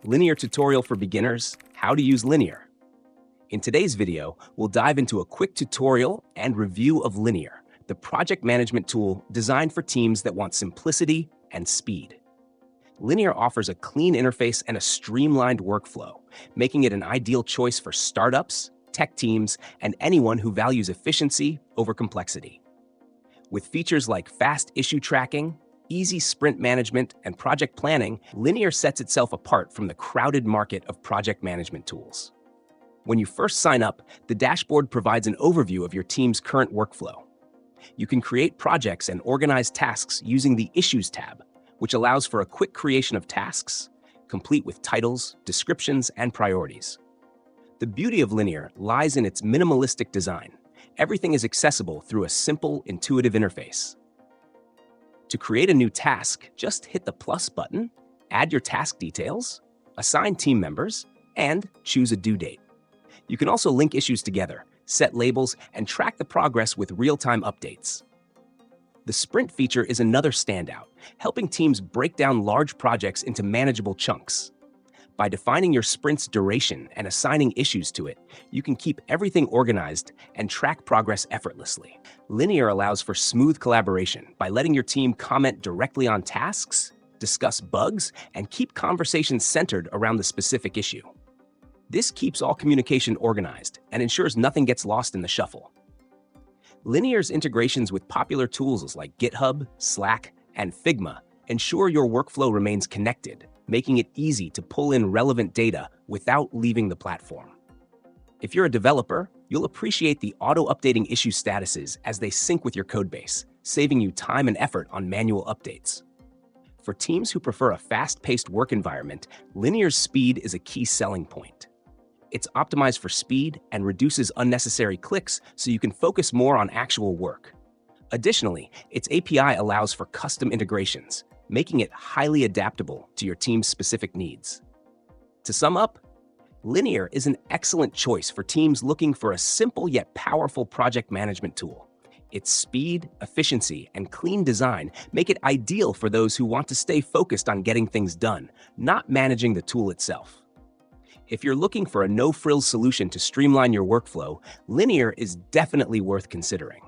Linear tutorial for beginners, how to use Linear. In today's video, we'll dive into a quick tutorial and review of Linear, the project management tool designed for teams that want simplicity and speed. Linear offers a clean interface and a streamlined workflow, making it an ideal choice for startups, tech teams, and anyone who values efficiency over complexity. With features like fast issue tracking, easy sprint management, and project planning, Linear sets itself apart from the crowded market of project management tools. When you first sign up, the dashboard provides an overview of your team's current workflow. You can create projects and organize tasks using the Issues tab, which allows for a quick creation of tasks, complete with titles, descriptions, and priorities. The beauty of Linear lies in its minimalistic design. Everything is accessible through a simple, intuitive interface. To create a new task, just hit the plus button, add your task details, assign team members, and choose a due date. You can also link issues together, set labels, and track the progress with real-time updates. The sprint feature is another standout, helping teams break down large projects into manageable chunks. By defining your sprint's duration and assigning issues to it, you can keep everything organized and track progress effortlessly. Linear allows for smooth collaboration by letting your team comment directly on tasks, discuss bugs, and keep conversations centered around the specific issue. This keeps all communication organized and ensures nothing gets lost in the shuffle. Linear's integrations with popular tools like GitHub, Slack, and Figma ensure your workflow remains connected, making it easy to pull in relevant data without leaving the platform. If you're a developer, you'll appreciate the auto-updating issue statuses as they sync with your codebase, saving you time and effort on manual updates. For teams who prefer a fast-paced work environment, Linear's speed is a key selling point. It's optimized for speed and reduces unnecessary clicks so you can focus more on actual work. Additionally, its API allows for custom integrations, making it highly adaptable to your team's specific needs. To sum up, Linear is an excellent choice for teams looking for a simple yet powerful project management tool. Its speed, efficiency, and clean design make it ideal for those who want to stay focused on getting things done, not managing the tool itself. If you're looking for a no-frills solution to streamline your workflow, Linear is definitely worth considering.